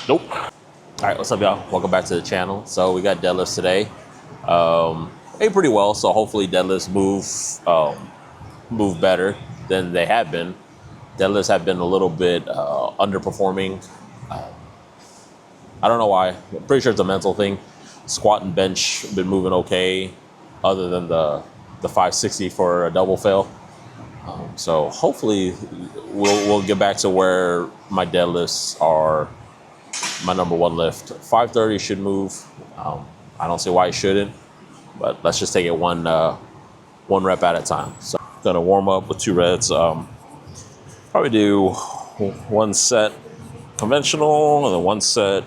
Nope. All right, what's up, y'all? Welcome back to the channel. So we got deadlifts today. Ate pretty well, so hopefully deadlifts move better than they have been. Deadlifts have been a little bit underperforming. I don't know why. I'm pretty sure it's a mental thing. Squat and bench have been moving okay, other than the 560 for a double fail. So hopefully we'll get back to where my deadlifts are my number one lift. 530 should move. I don't see why it shouldn't, but let's just take it one rep at a time. So I'm gonna warm up with 2 reps. Probably do 1 set conventional and then 1 set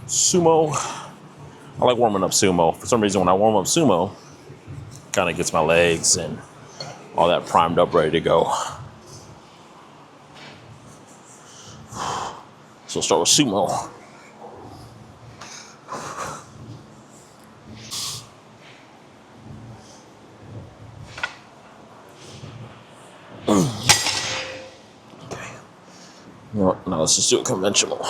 sumo. I like warming up sumo. For some reason, when I warm up sumo, it kind of gets my legs and all that primed up, ready to go. So we'll start with sumo. Okay. Now let's just do it conventional.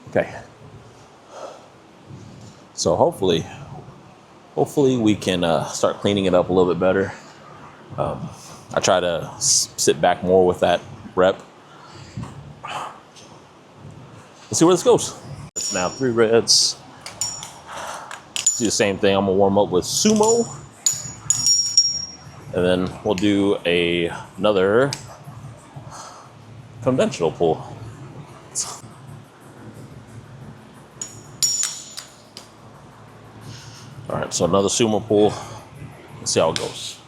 Okay. So hopefully we can start cleaning it up a little bit better. I try to sit back more with that rep. Let's see where this goes. It's now 3 reps. Do the same thing. I'm gonna warm up with sumo, and then we'll do another conventional pull. All right, so another sumo pull. Let's see how it goes.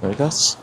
There it goes.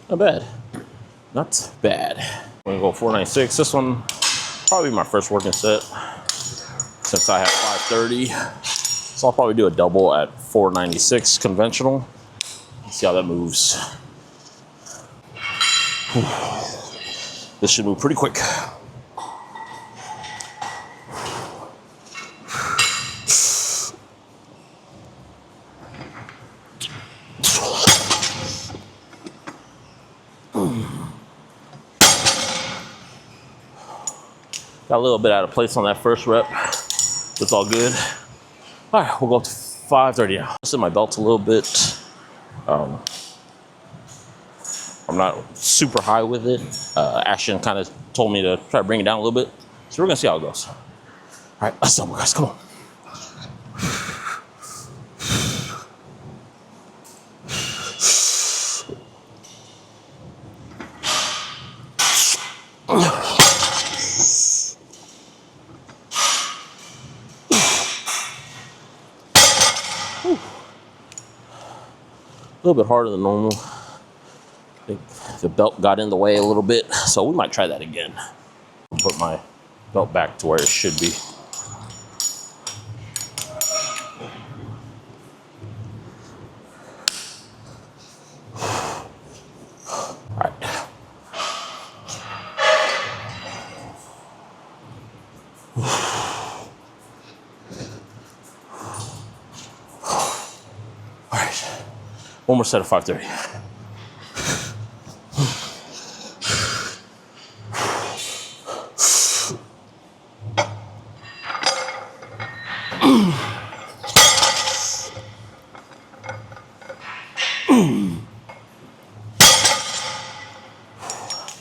Not bad. Not bad. I'm gonna go 496. This one probably my first working set since I have 530. So I'll probably do a double at 496 conventional. Let's see how that moves. This should move pretty quick. Got a little bit out of place on that first rep. It's all good. All right, we'll go up to 530 now. Just in my belt a little bit. I'm not super high with it. Ashton kind of told me to try to bring it down a little bit. So we're gonna see how it goes. All right, let's double, guys, come on. A little bit harder than normal. I think the belt got in the way a little bit, so we might try that again. Put my belt back to where it should be. All right. All right. One more set of 530.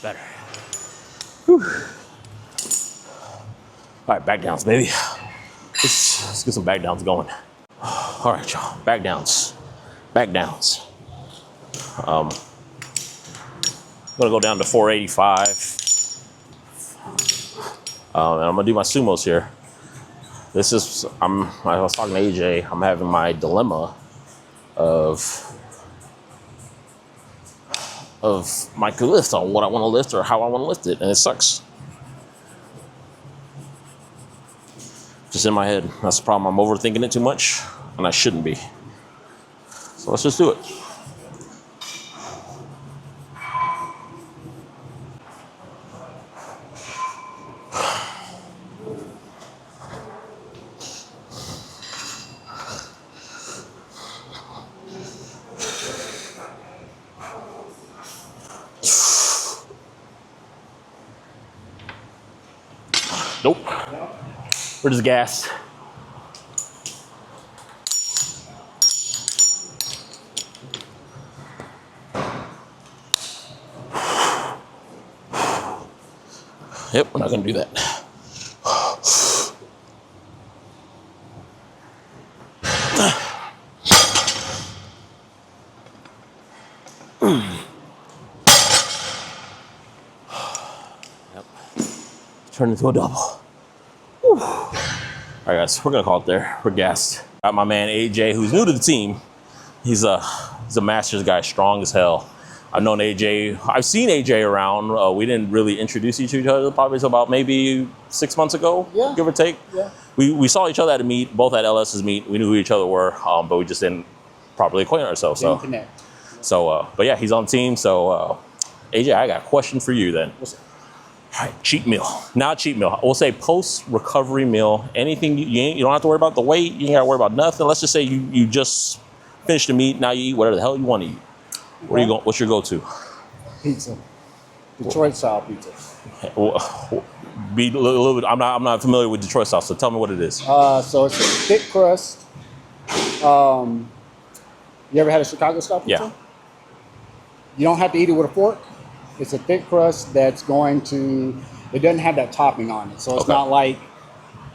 Better. Whew. All right, back downs, baby. Let's get some back downs going. All right, y'all. Back downs. Back downs. I'm gonna go down to 485. And I'm gonna do my sumos here. This is, I was talking to AJ, I'm having my dilemma of my lift on what I want to lift or how I want to lift it, and it sucks. Just in my head. That's the problem. I'm overthinking it too much, and I shouldn't be. So let's just do it. Nope. We're just gassed. Yep, we're not gonna do that. Yep. Turn into a double. Whew. All right, guys, we're gonna call it there. We're gassed. Got my man AJ, who's new to the team. He's a Masters guy, strong as hell. I've known AJ. I've seen AJ around. We didn't really introduce each other probably until about maybe 6 months ago, yeah, give or take. Yeah. We saw each other at a meet, both at LS's meet. We knew who each other were, but we just didn't properly acquaint ourselves. Didn't connect. So, but yeah, he's on the team. So, AJ, I got a question for you then. What's all right, cheat meal. Not cheat meal. We'll say post-recovery meal. Anything you don't have to worry about the weight. You ain't got to worry about nothing. Let's just say you just finished the meet. Now you eat whatever the hell you want to eat. Where you go? What's your go-to? Pizza. Detroit style pizza. Be a little bit. I'm not familiar with Detroit style, so tell me what it is. So it's a thick crust. You ever had a Chicago style pizza? Yeah. You don't have to eat it with a fork. It's a thick crust that's going to. It doesn't have that topping on it, so it's not like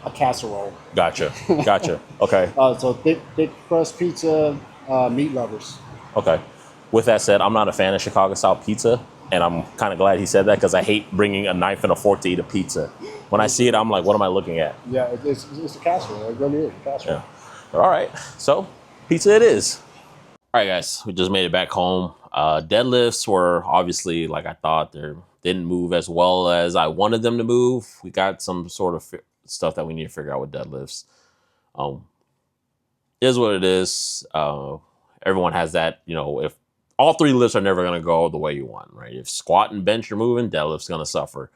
a casserole. Gotcha. Okay. So thick crust pizza. Meat lovers. Okay. With that said, I'm not a fan of Chicago style pizza, and I'm kind of glad he said that because I hate bringing a knife and a fork to eat a pizza. When I see it, I'm like, what am I looking at? Yeah, it's a casserole. It really is a casserole. Yeah. But all right, so pizza it is. All right, guys, we just made it back home. Deadlifts were obviously like I thought. They didn't move as well as I wanted them to move. We got some sort of stuff that we need to figure out with deadlifts. It is what it is. Everyone has that, if all three lifts are never going to go the way you want, right? If squat and bench are moving, deadlift's going to suffer.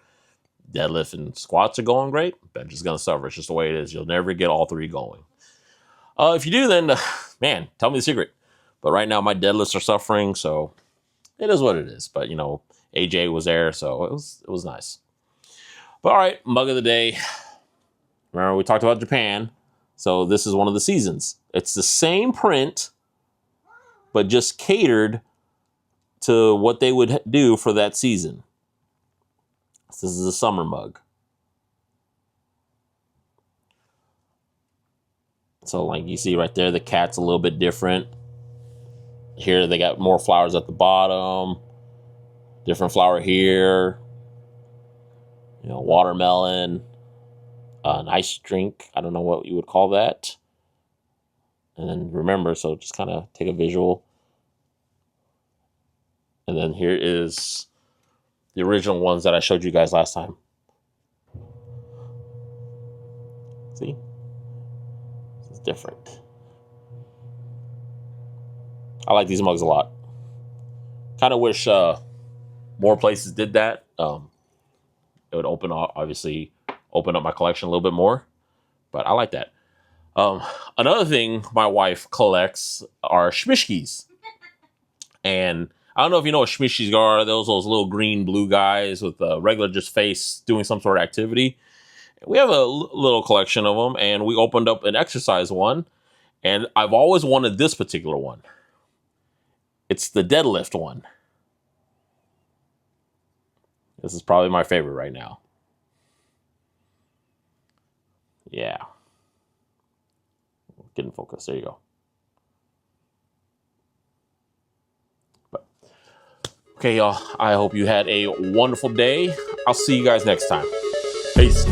Deadlift and squats are going great, bench is going to suffer. It's just the way it is. You'll never get all three going. If you do, then, man, tell me the secret. But right now, my deadlifts are suffering, so it is what it is. But, AJ was there, so it was nice. But all right, mug of the day. Remember, we talked about Japan. So this is one of the seasons. It's the same print, but just catered to what they would do for that season. This is a summer mug. So like you see right there, the cat's a little bit different. Here they got more flowers at the bottom. Different flower here. Watermelon. An ice drink. I don't know what you would call that. And then remember, so just kind of take a visual. And then here is the original ones that I showed you guys last time. See? It's different. I like these mugs a lot. Kind of wish more places did that. It would obviously open up my collection a little bit more. But I like that. Another thing my wife collects are Schmishkis. And I don't know if you know what Schmishkis are. Those little green blue guys with a regular just face doing some sort of activity. We have a little collection of them, and we opened up an exercise one. And I've always wanted this particular one. It's the deadlift one. This is probably my favorite right now. Yeah. get in focus. There you go. But, okay, y'all. I hope you had a wonderful day. I'll see you guys next time. Peace.